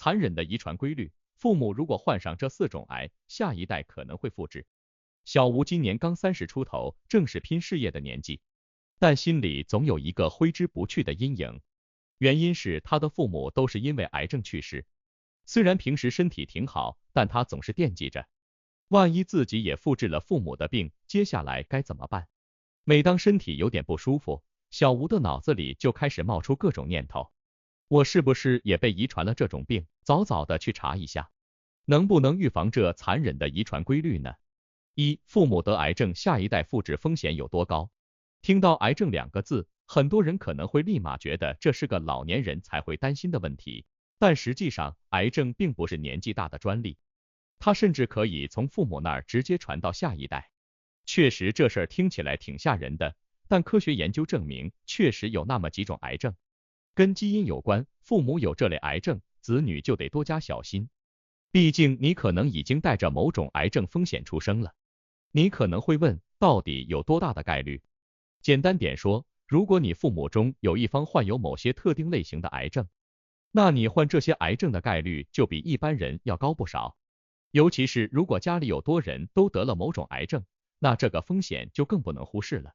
残忍的遗传规律，父母如果患上这4种癌，下一代可能会复制。小吴今年刚30出头，正是拼事业的年纪，但心里总有一个挥之不去的阴影，原因是他的父母都是因为癌症去世。虽然平时身体挺好，但他总是惦记着，万一自己也复制了父母的病，接下来该怎么办？每当身体有点不舒服，小吴的脑子里就开始冒出各种念头，我是不是也被遗传了这种病？早早的去查一下，能不能预防这残忍的遗传规律呢？父母得癌症，下一代复制风险有多高？听到癌症2个字，很多人可能会立马觉得这是个老年人才会担心的问题，但实际上，癌症并不是年纪大的专利，它甚至可以从父母那儿直接传到下一代。确实，这事儿听起来挺吓人的，但科学研究证明，确实有那么几种癌症跟基因有关，父母有这类癌症，子女就得多加小心。毕竟你可能已经带着某种癌症风险出生了。你可能会问，到底有多大的概率？简单点说，如果你父母中有一方患有某些特定类型的癌症，那你患这些癌症的概率就比一般人要高不少。尤其是如果家里有多人都得了某种癌症，那这个风险就更不能忽视了。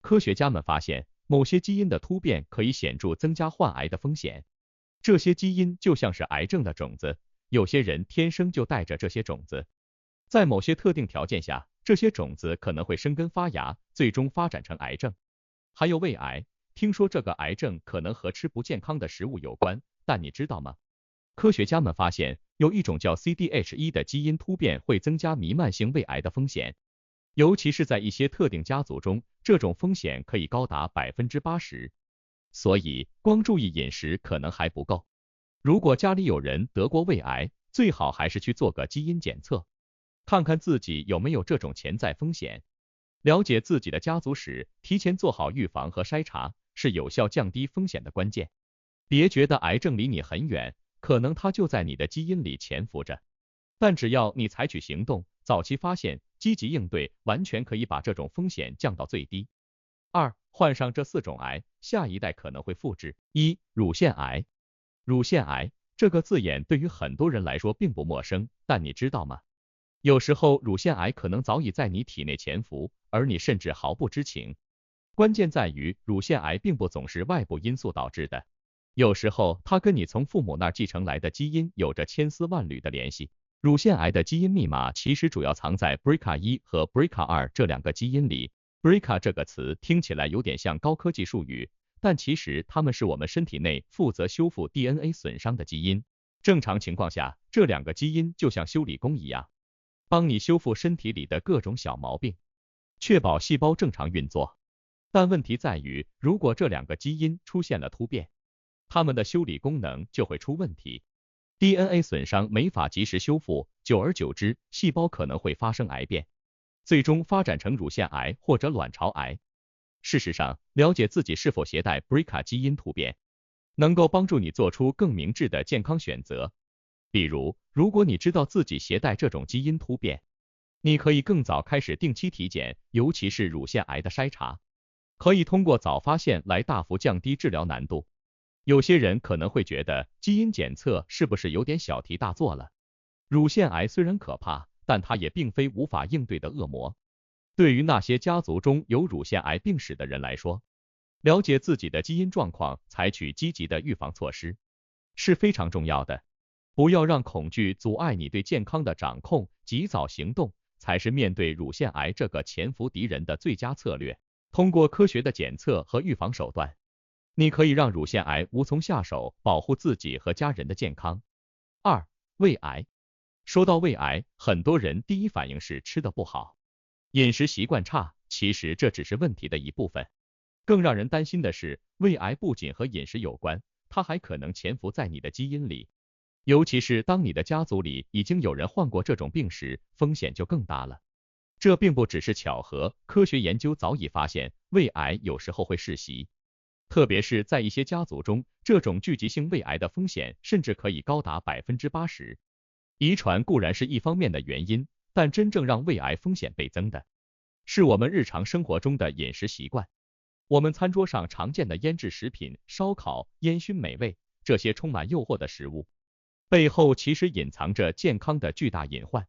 科学家们发现，某些基因的突变可以显著增加患癌的风险。这些基因就像是癌症的种子，有些人天生就带着这些种子，在某些特定条件下，这些种子可能会生根发芽，最终发展成癌症。还有胃癌，听说这个癌症可能和吃不健康的食物有关，但你知道吗？科学家们发现，有一种叫 CDH1 的基因突变会增加弥漫性胃癌的风险，尤其是在一些特定家族中，这种风险可以高达80%。所以，光注意饮食可能还不够。如果家里有人得过胃癌，最好还是去做个基因检测，看看自己有没有这种潜在风险。了解自己的家族史，提前做好预防和筛查，是有效降低风险的关键。别觉得癌症离你很远，可能它就在你的基因里潜伏着。但只要你采取行动，早期发现，积极应对，完全可以把这种风险降到最低。患上这4种癌，下一代可能会复制。乳腺癌。乳腺癌这个字眼对于很多人来说并不陌生，但你知道吗？有时候乳腺癌可能早已在你体内潜伏，而你甚至毫不知情。关键在于，乳腺癌并不总是外部因素导致的，有时候它跟你从父母那儿继承来的基因有着千丝万缕的联系。乳腺癌的基因密码其实主要藏在 BRCA1 和 BRCA2 这2个基因里。BRCA 这个词听起来有点像高科技术语，但其实它们是我们身体内负责修复 DNA 损伤的基因。正常情况下，这2个基因就像修理工一样，帮你修复身体里的各种小毛病，确保细胞正常运作。但问题在于，如果这2个基因出现了突变，它们的修理功能就会出问题。DNA 损伤没法及时修复，久而久之，细胞可能会发生癌变，最终发展成乳腺癌或者卵巢癌。事实上，了解自己是否携带 BRCA 基因突变，能够帮助你做出更明智的健康选择。比如，如果你知道自己携带这种基因突变，你可以更早开始定期体检，尤其是乳腺癌的筛查，可以通过早发现来大幅降低治疗难度。有些人可能会觉得基因检测是不是有点小题大做了？乳腺癌虽然可怕，但它也并非无法应对的恶魔。对于那些家族中有乳腺癌病史的人来说，了解自己的基因状况，采取积极的预防措施是非常重要的。不要让恐惧阻碍你对健康的掌控，及早行动才是面对乳腺癌这个潜伏敌人的最佳策略。通过科学的检测和预防手段，你可以让乳腺癌无从下手，保护自己和家人的健康。胃癌。说到胃癌，很多人第一反应是吃的不好，饮食习惯差，其实这只是问题的一部分。更让人担心的是，胃癌不仅和饮食有关，它还可能潜伏在你的基因里。尤其是当你的家族里已经有人患过这种病时，风险就更大了。这并不只是巧合，科学研究早已发现，胃癌有时候会世袭。特别是在一些家族中，这种聚集性胃癌的风险甚至可以高达80%。遗传固然是一方面的原因，但真正让胃癌风险倍增的，是我们日常生活中的饮食习惯。我们餐桌上常见的腌制食品、烧烤、烟熏美味，这些充满诱惑的食物，背后其实隐藏着健康的巨大隐患。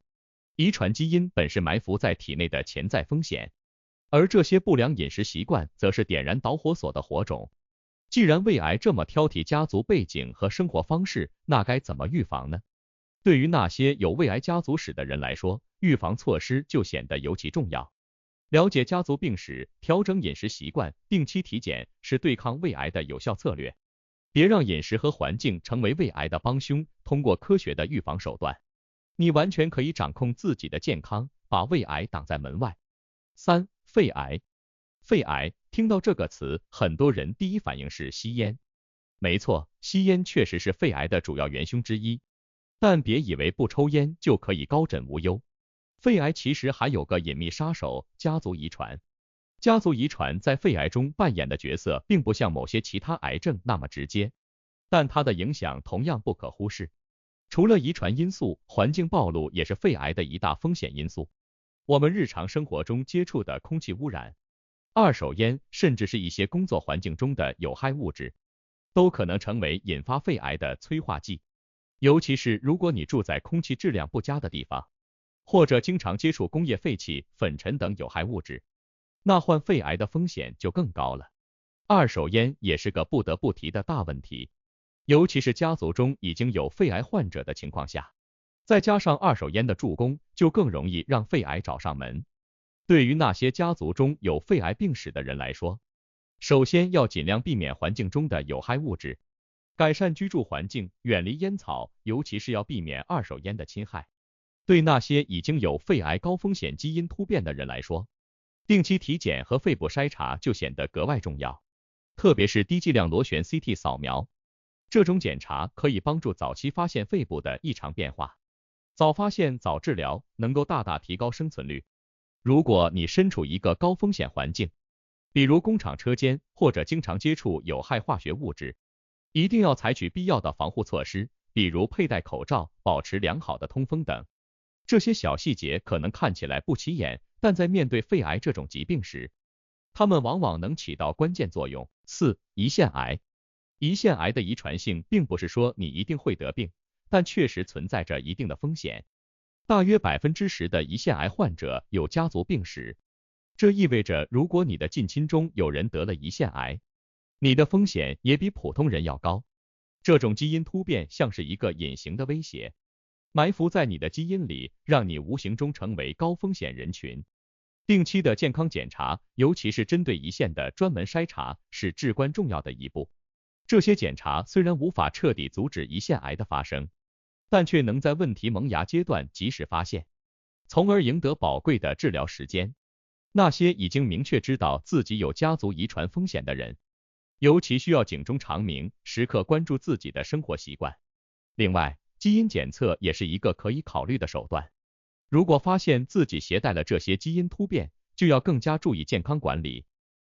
遗传基因本是埋伏在体内的潜在风险，而这些不良饮食习惯则是点燃导火索的火种。既然胃癌这么挑剔家族背景和生活方式，那该怎么预防呢？对于那些有胃癌家族史的人来说，预防措施就显得尤其重要。了解家族病史，调整饮食习惯，定期体检是对抗胃癌的有效策略。别让饮食和环境成为胃癌的帮凶，通过科学的预防手段，你完全可以掌控自己的健康，把胃癌挡在门外。3. 肺癌。肺癌，听到这个词，很多人第一反应是吸烟。没错，吸烟确实是肺癌的主要元凶之一，但别以为不抽烟就可以高枕无忧。肺癌其实还有个隐秘杀手，家族遗传。家族遗传在肺癌中扮演的角色并不像某些其他癌症那么直接，但它的影响同样不可忽视。除了遗传因素，环境暴露也是肺癌的一大风险因素。我们日常生活中接触的空气污染、二手烟，甚至是一些工作环境中的有害物质，都可能成为引发肺癌的催化剂。尤其是如果你住在空气质量不佳的地方，或者经常接触工业废气、粉尘等有害物质，那患肺癌的风险就更高了。二手烟也是个不得不提的大问题，尤其是家族中已经有肺癌患者的情况下，再加上二手烟的助攻，就更容易让肺癌找上门。对于那些家族中有肺癌病史的人来说，首先要尽量避免环境中的有害物质，改善居住环境，远离烟草，尤其是要避免二手烟的侵害。对那些已经有肺癌高风险基因突变的人来说，定期体检和肺部筛查就显得格外重要，特别是低剂量螺旋 CT 扫描，这种检查可以帮助早期发现肺部的异常变化，早发现早治疗，能够大大提高生存率。如果你身处一个高风险环境，比如工厂车间或者经常接触有害化学物质，一定要采取必要的防护措施，比如佩戴口罩，保持良好的通风等。这些小细节可能看起来不起眼，但在面对肺癌这种疾病时，它们往往能起到关键作用。4. 胰腺癌。胰腺癌的遗传性并不是说你一定会得病，但确实存在着一定的风险。大约10%的胰腺癌患者有家族病史，这意味着如果你的近亲中有人得了胰腺癌，你的风险也比普通人要高。这种基因突变像是一个隐形的威胁，埋伏在你的基因里，让你无形中成为高风险人群。定期的健康检查，尤其是针对胰腺的专门筛查，是至关重要的一步。这些检查虽然无法彻底阻止胰腺癌的发生，但却能在问题萌芽阶段及时发现，从而赢得宝贵的治疗时间。那些已经明确知道自己有家族遗传风险的人，尤其需要警钟长鸣，时刻关注自己的生活习惯。另外，基因检测也是一个可以考虑的手段。如果发现自己携带了这些基因突变，就要更加注意健康管理，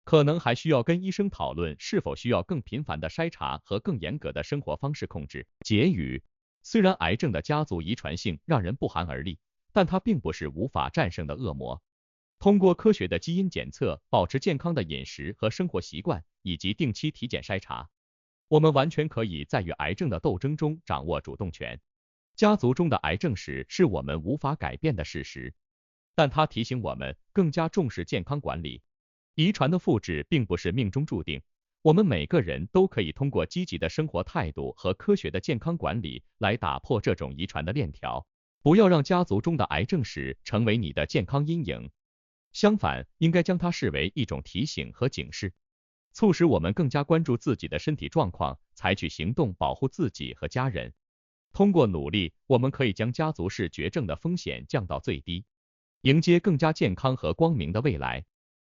可能还需要跟医生讨论是否需要更频繁的筛查和更严格的生活方式控制。结语：虽然癌症的家族遗传性让人不寒而栗，但它并不是无法战胜的恶魔。通过科学的基因检测，保持健康的饮食和生活习惯，以及定期体检筛查，我们完全可以在与癌症的斗争中掌握主动权。家族中的癌症史是我们无法改变的事实，但它提醒我们更加重视健康管理。遗传的复制并不是命中注定，我们每个人都可以通过积极的生活态度和科学的健康管理来打破这种遗传的链条。不要让家族中的癌症史成为你的健康阴影，相反，应该将它视为一种提醒和警示，促使我们更加关注自己的身体状况，采取行动保护自己和家人。通过努力，我们可以将家族式绝症的风险降到最低，迎接更加健康和光明的未来。